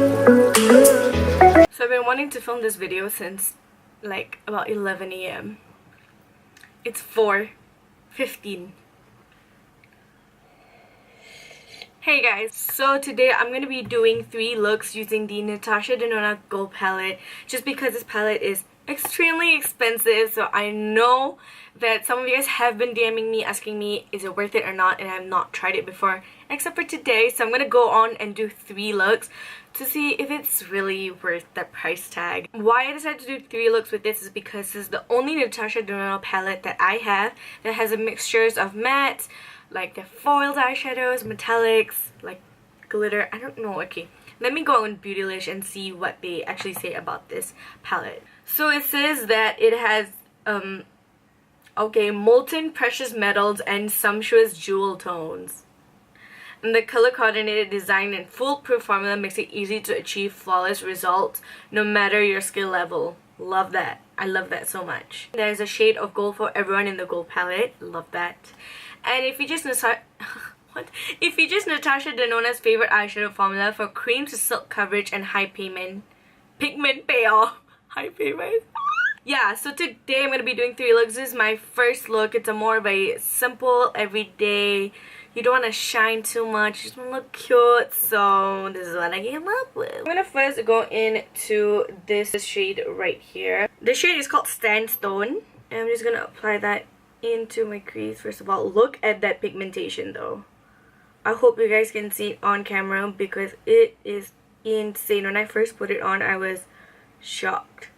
So I've been wanting to film this video since like about 11 a.m. It's 4:15. Hey guys, so today I'm going to be doing 3 looks using the Natasha Denona Gold palette, just because this palette is extremely expensive. So I know that some of you guys have been DMing me asking me is it worth it or not, and I have not tried it before except for today. So I'm going to go on and do 3 looks to see if it's really worth the price tag. Why I decided to do 3 looks with this is because this is the only Natasha Denona palette that I have that has a mixtures of mattes, like the foiled eyeshadows, metallics, like glitter. I don't know. Okay, let me go on Beautylish and see what they actually say about this palette. So it says that it has molten precious metals and sumptuous jewel tones. And the color coordinated design and foolproof formula makes it easy to achieve flawless results no matter your skill level. Love that. I love that so much. There's a shade of gold for everyone in the gold palette. Love that. And it features Natasha Denona's favorite eyeshadow formula for cream to silk coverage and high pigment payoff. High pigment. Yeah, so today I'm going to be doing 3 looks. This is my first look. It's a more of a simple, everyday. You don't want to shine too much. You just want to look cute. So this is what I came up with. I'm going to first go into this shade right here. The shade is called Sandstone. And I'm just going to apply that into my crease. First of all, look at that pigmentation though. I hope you guys can see it on camera because it is insane. When I first put it on, I was shocked.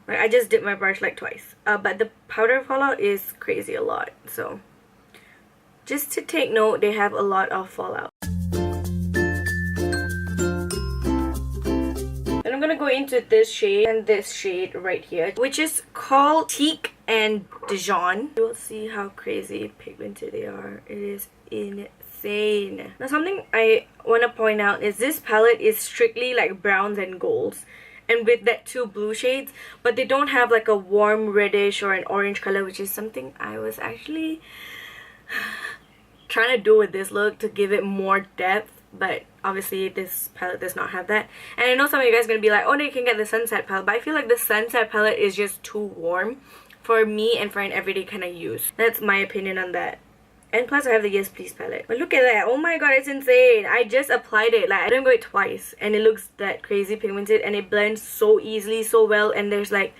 Right, I just dipped my brush like twice. But the powder fallout is crazy a lot. So just to take note, they have a lot of fallout. And I'm gonna go into this shade and this shade right here, which is called Teak and Dijon. You will see how crazy pigmented they are. It is insane. Now something I want to point out is this palette is strictly like browns and golds, and with that 2 blue shades, but they don't have like a warm reddish or an orange color, which is something I was actually trying to do with this look to give it more depth. But obviously this palette does not have that. And I know some of you guys are going to be like, oh no, you can get the Sunset palette, but I feel like the Sunset palette is just too warm for me and for an everyday kind of use. That's my opinion on that. And plus I have the Yes Please palette. But look at that. Oh my god, it's insane. I just applied it. Like I didn't go it twice and it looks that crazy pigmented and it blends so easily, so well, and there's like,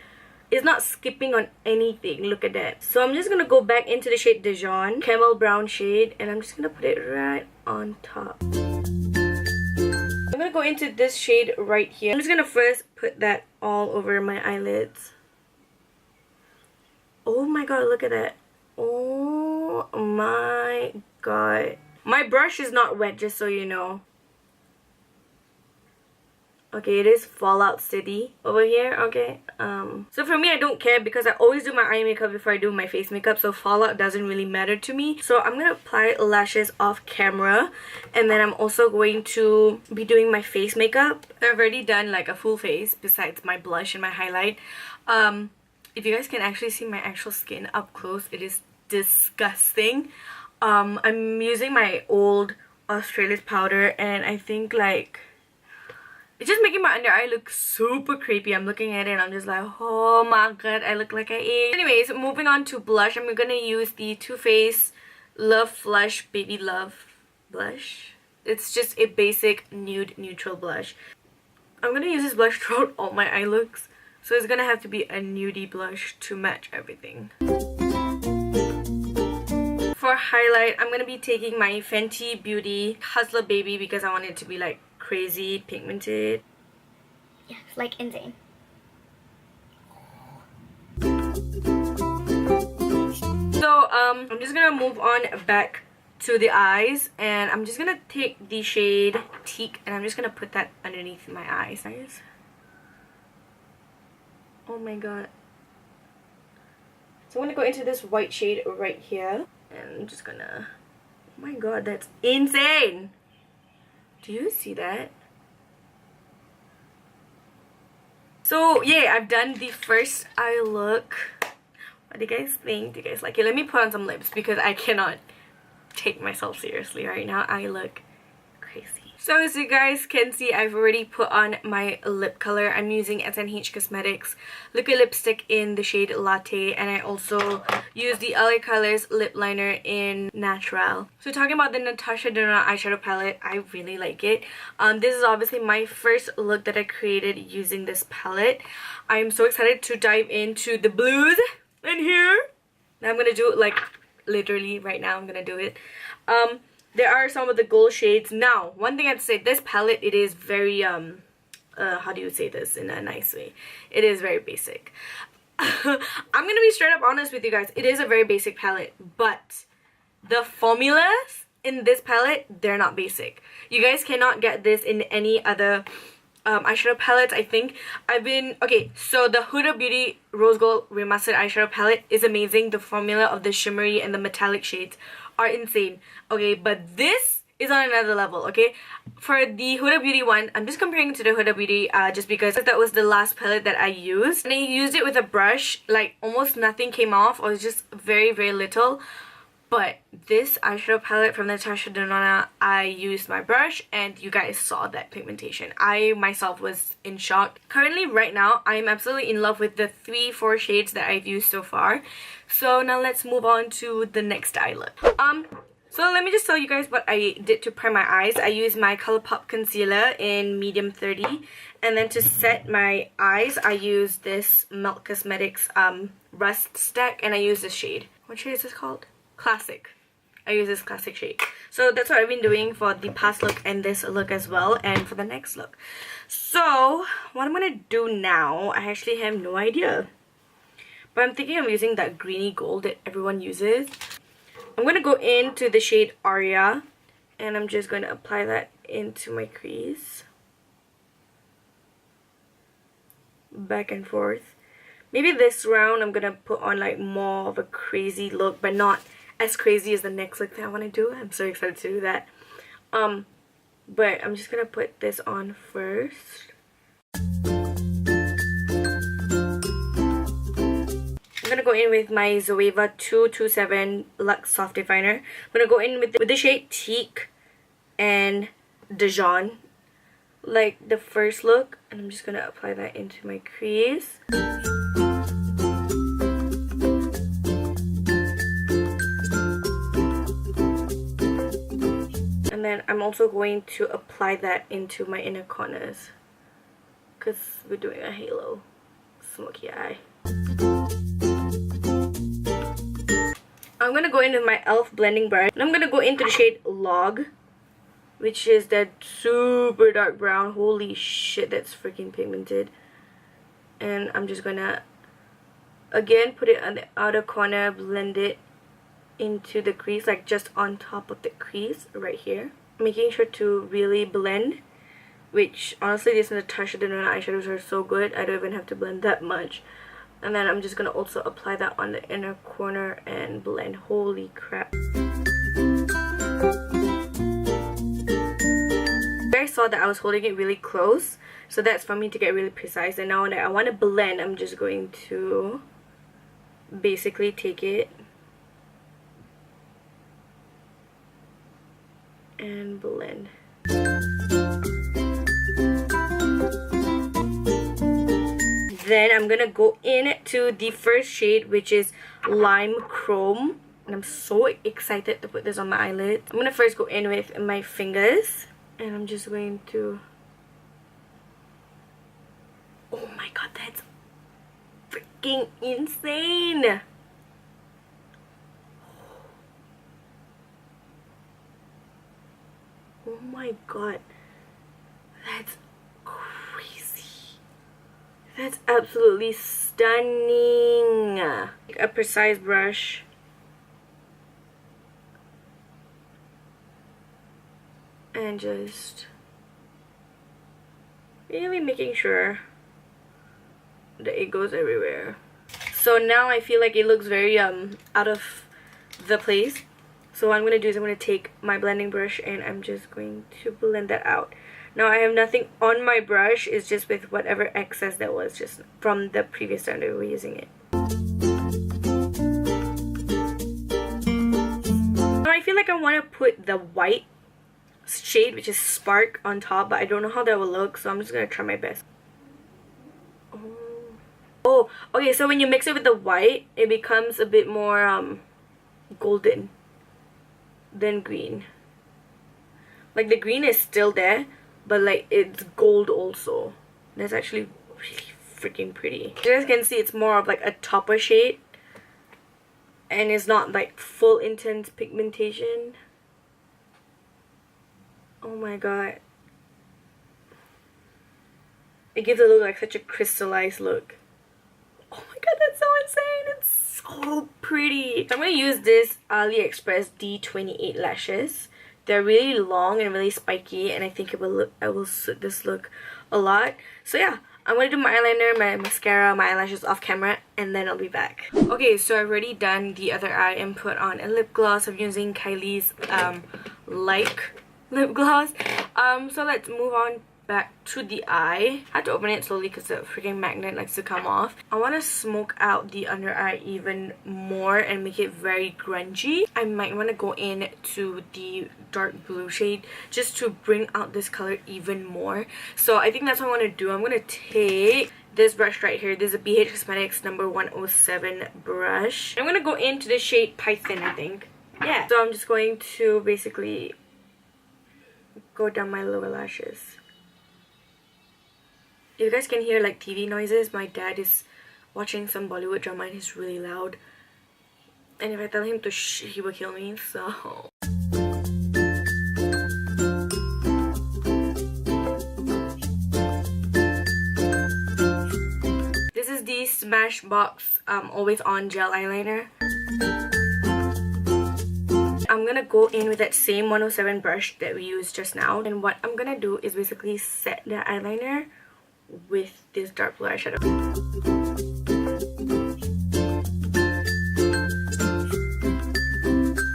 it's not skipping on anything. Look at that. So I'm just gonna go back into the shade Dijon, camel brown shade, and I'm just gonna put it right on top. I'm gonna go into this shade right here. I'm just gonna first put that all over my eyelids. Oh my god, look at that. Oh my god. My brush is not wet, just so you know. Okay, it is Fallout City over here, okay? So for me, I don't care because I always do my eye makeup before I do my face makeup, so Fallout doesn't really matter to me. So I'm gonna apply lashes off camera, and then I'm also going to be doing my face makeup. I've already done like a full face besides my blush and my highlight. If you guys can actually see my actual skin up close, it is disgusting. I'm using my old Australis powder, and I think like it's just making my under eye look super creepy. I'm looking at it and I'm just like, oh my god, I look like I ate. Anyways, moving on to blush. I'm gonna use the Too Faced Love Flush Baby Love blush. It's just a basic nude neutral blush. I'm gonna use this blush throughout all my eye looks, so it's gonna have to be a nudie blush to match everything. For highlight, I'm gonna be taking my Fenty Beauty Hustla Baby because I want it to be like crazy pigmented. Yeah, it's like insane. So I'm just gonna move on back to the eyes, and I'm just gonna take the shade Teak and I'm just gonna put that underneath my eyes. Oh my god. So I'm gonna go into this white shade right here, and I'm just gonna, oh my god, that's insane. Do you see that? So yeah, I've done the first eye look. What do you guys think? Do you guys like it? Let me put on some lips because I cannot take myself seriously right now. I look crazy. So as you guys can see, I've already put on my lip color. I'm using SNH Cosmetics liquid lipstick in the shade Latte, and I also use the LA Colors lip liner in Natural. So talking about the Natasha Denona eyeshadow palette, I really like it. This is obviously my first look that I created using this palette. I'm so excited to dive into the blues in here. Now I'm gonna do it like literally right now. I'm gonna do it. There are some of the gold shades. Now, one thing I have to say, this palette, it is very, how do you say this in a nice way? It is very basic. I'm gonna be straight up honest with you guys. It is a very basic palette, but the formulas in this palette, they're not basic. You guys cannot get this in any other eyeshadow palettes. I think okay, so the Huda Beauty Rose Gold Remastered eyeshadow palette is amazing. The formula of the shimmery and the metallic shades are insane, okay, but this is on another level, okay? For the Huda Beauty one, I'm just comparing it to the Huda Beauty just because that was the last palette that I used, and I used it with a brush. Like almost nothing came off, or just very little. But this eyeshadow palette from Natasha Denona, I used my brush and you guys saw that pigmentation. I myself was in shock. Currently right now, I'm absolutely in love with the 3-4 shades that I've used so far. So now let's move on to the next eye look. So let me just tell you guys what I did to prime my eyes. I used my Colourpop concealer in medium 30. And then to set my eyes, I used this Milk Cosmetics Rust Stack, and I used this shade. What shade is this called? Classic. I use this classic shade. So that's what I've been doing for the past look and this look as well, and for the next look. So what I'm gonna do now, I actually have no idea, but I'm thinking of using that greeny gold that everyone uses. I'm gonna go into the shade Aria, and I'm just gonna apply that into my crease, back and forth. Maybe this round I'm gonna put on like more of a crazy look, but not as crazy as the next look that I want to do. I'm so excited to do that. But I'm just gonna put this on first. I'm gonna go in with my Zoeva 227 Luxe Soft Definer. I'm gonna go in with the shade Teak and Dijon, like the first look, and I'm just gonna apply that into my crease. And then I'm also going to apply that into my inner corners, because we're doing a halo smoky eye. I'm going to go into my e.l.f. blending brush, and I'm going to go into the shade Log, which is that super dark brown. Holy shit, that's freaking pigmented. And I'm just going to, again, put it on the outer corner, blend it into the crease, like just on top of the crease right here, making sure to really blend, which honestly these Natasha Denona eyeshadows are so good, I don't even have to blend that much. And then I'm just gonna also apply that on the inner corner and blend. Holy crap. You guys saw that I was holding it really close, so that's for me to get really precise. And now that I want to blend, I'm just going to basically take it and blend. Then I'm gonna go into the first shade, which is Lime Chrome, and I'm so excited to put this on my eyelids. I'm gonna first go in with my fingers, and I'm just going to, oh my god, that's freaking insane. Oh my god, that's crazy. That's absolutely stunning. A precise brush. And just really making sure that it goes everywhere. So now I feel like it looks very out of the place. So what I'm going to do is I'm going to take my blending brush and I'm just going to blend that out. Now I have nothing on my brush, it's just with whatever excess that was just from the previous time that we were using it. Now I feel like I want to put the white shade, which is Spark on top, but I don't know how that will look, so I'm just gonna try my best. Oh, okay, so when you mix it with the white, it becomes a bit more golden than green. Like the green is still there, but like it's gold also. That's actually really freaking pretty. You guys can see it's more of like a topper shade, and it's not like full intense pigmentation. Oh my god. It gives it look like such a crystallized look. Oh my god, that's so insane. It's so pretty. So I'm going to use this AliExpress D28 lashes. They're really long and really spiky, and I think it will suit this look a lot. So yeah, I'm going to do my eyeliner, my mascara, my eyelashes off camera, and then I'll be back. Okay, so I've already done the other eye and put on a lip gloss. I'm using Kylie's Like lip gloss. So let's move on back to the eye. I had to open it slowly because the freaking magnet likes to come off. I want to smoke out the under eye even more and make it very grungy. I might want to go in to the dark blue shade just to bring out this color even more. So I think that's what I want to do. I'm going to take this brush right here. This is a BH Cosmetics number 107 brush. I'm going to go into the shade Python, I think. Yeah. So I'm just going to basically go down my lower lashes. You guys can hear like TV noises. My dad is watching some Bollywood drama and he's really loud. And if I tell him to shh, he will kill me, so... This is the Smashbox Always On Gel Eyeliner. I'm gonna go in with that same 107 brush that we used just now. And what I'm gonna do is basically set the eyeliner with this dark blue eyeshadow. I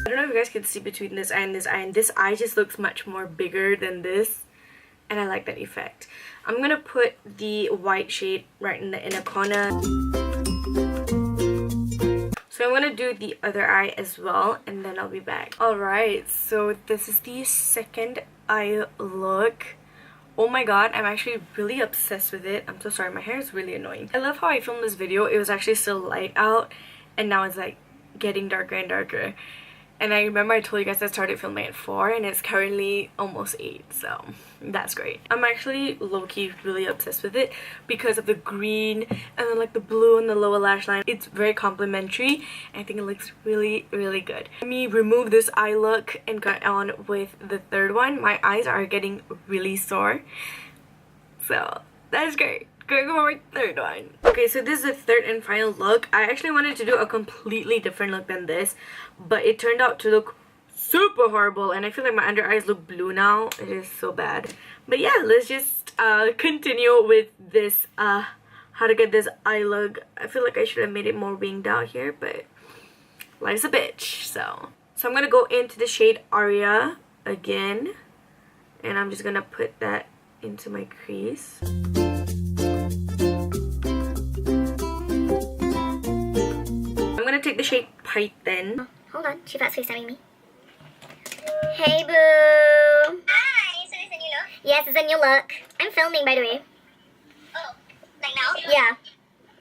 don't know if you guys can see between this eye and this eye, and this eye just looks much more bigger than this, and I like that effect. I'm gonna put the white shade right in the inner corner. So I'm gonna do the other eye as well, and then I'll be back. Alright, so this is the second eye look. Oh my god, I'm actually really obsessed with it. I'm so sorry, my hair is really annoying. I love how I filmed this video. It was actually still light out, and now it's like getting darker and darker. And I remember I told you guys I started filming at 4 and it's currently almost 8, so that's great. I'm actually low-key really obsessed with it because of the green and then like the blue on the lower lash line. It's very complimentary and I think it looks really, really good. Let me remove this eye look and get on with the third one. My eyes are getting really sore, so that's great. Going for my third one. Okay, so this is the third and final look. I actually wanted to do a completely different look than this, but it turned out to look super horrible, and I feel like my under eyes look blue now. It is so bad. But yeah, let's just continue with this how to get this eye look. I feel like I should have made it more winged out here, but life's a bitch. So I'm gonna go into the shade Aria again, and I'm just gonna put that into my crease. I'm gonna take the shade Python. Oh, hold on, she fast FaceTiming me. Hey boo! Hi, so is a new look? Yes, it's a new look. I'm filming, by the way. Oh, like now? Yeah.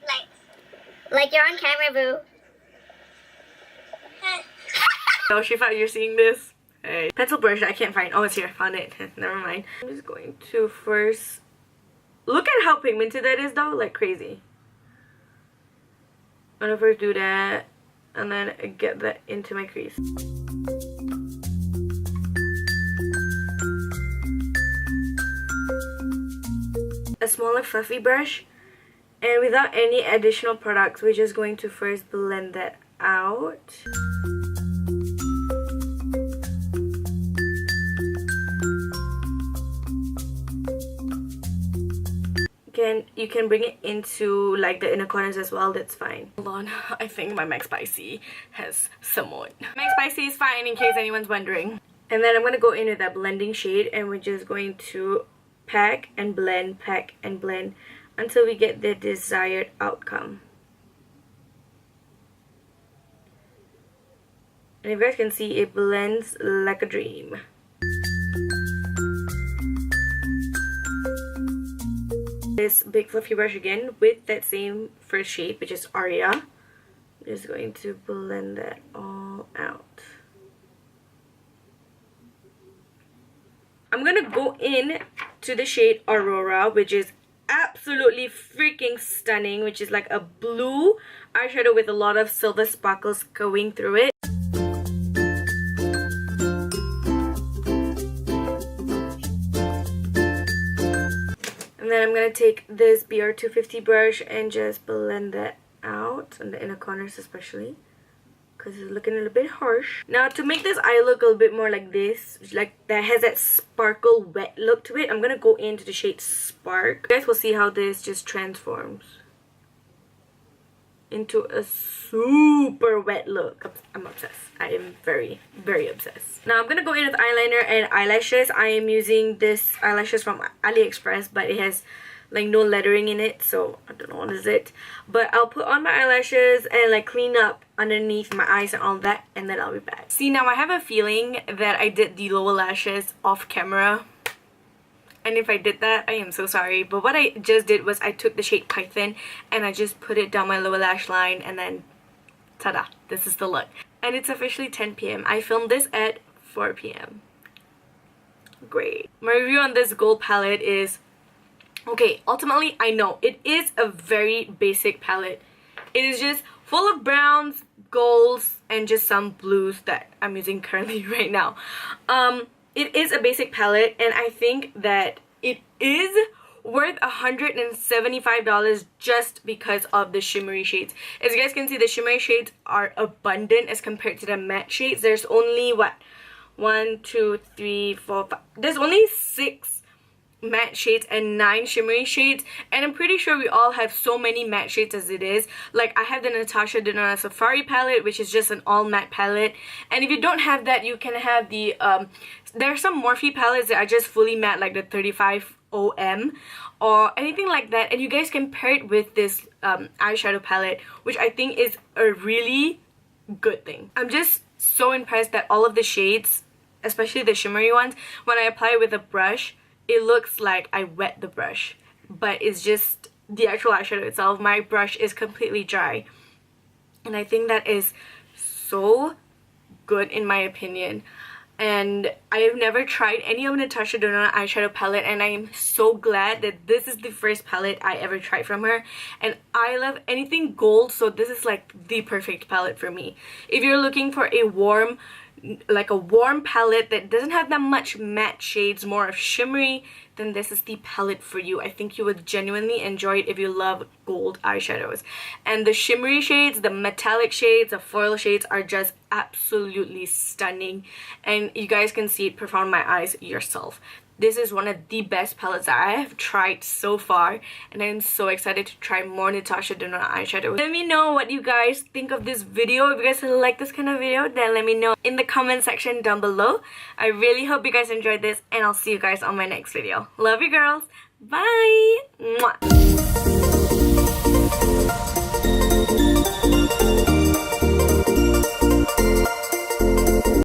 Like, Like you're on camera, boo. Oh, she thought you're seeing this. Hey. Pencil brush I can't find. Oh, it's here. Found it. Never mind. I'm just going to first... Look at how pigmented that is though. Like crazy. I'm gonna first do that. And then get that into my crease. A smaller fluffy brush. And without any additional products, we're just going to first blend that out. You can bring it into like the inner corners as well. That's fine. Hold on, I think my McSpicy has somewhat. McSpicy is fine in case anyone's wondering. And then I'm gonna go in with that blending shade, and we're just going to pack and blend until we get the desired outcome. And if you guys can see, it blends like a dream. This big fluffy brush again with that same first shade, which is Aria. I'm just going to blend that all out. I'm gonna go in to the shade Aurora, which is absolutely freaking stunning, which is like a blue eyeshadow with a lot of silver sparkles going through it. And then I'm gonna take this BR250 brush and just blend that out in the inner corners especially, because it's looking a little bit harsh. Now to make this eye look a little bit more like this, like that has that sparkle wet look to it, I'm gonna go into the shade Spark. You guys will see how this just transforms into a super wet look. I'm obsessed. I am very, very obsessed. Now I'm gonna go in with eyeliner and eyelashes. I am using this eyelashes from AliExpress, but it has like no lettering in it, so I don't know what is it. But I'll put on my eyelashes and like clean up underneath my eyes and all that, and then I'll be back. See, now I have a feeling that I did the lower lashes off camera, and if I did that, I am so sorry. But what I just did was I took the shade Python and I just put it down my lower lash line, and then ta-da, this is the look. And it's officially 10 p.m. I filmed this at 4 p.m. Great. My review on this gold palette is, okay, ultimately I know it is a very basic palette. It is just full of browns, golds, and just some blues that I'm using currently right now. It is a basic palette, and I think that it is worth $175 just because of the shimmery shades. As you guys can see, the shimmery shades are abundant as compared to the matte shades. There's only what, 1, 2, 3, 4, 5. There's only 6 matte shades and 9 shimmery shades, and I'm pretty sure we all have so many matte shades as it is. Like I have the NATASHA Denona Safari palette, which is just an all matte palette, and if you don't have that, you can have the there are some Morphe palettes that are just fully matte, like the 35 OM or anything like that, and you guys can pair it with this eyeshadow palette, which I think is a really good thing. I'm just so impressed that all of the shades, especially the shimmery ones, when I apply it with a brush, it looks like I wet the brush, but it's just the actual eyeshadow itself. My brush is completely dry, and I think that is so good in my opinion. And I have never tried any of NATASHA Denona eyeshadow palette, and I am so glad that this is the first palette I ever tried from her. And I love anything gold, so this is like the perfect palette for me. If you're looking for a warm, like a warm palette that doesn't have that much matte shades, more of shimmery, then this is the palette for you. I think you would genuinely enjoy it if you love gold eyeshadows. And the shimmery shades, the metallic shades, the foil shades are just absolutely stunning, and you guys can see it perform my eyes yourself. This is one of the best palettes that I have tried so far, and I'm so excited to try more NATASHA Denona eyeshadow. Let me know what you guys think of this video. If you guys like this kind of video, then let me know in the comment section down below. I really hope you guys enjoyed this, and I'll see you guys on my next video. Love you girls. Bye. Mwah.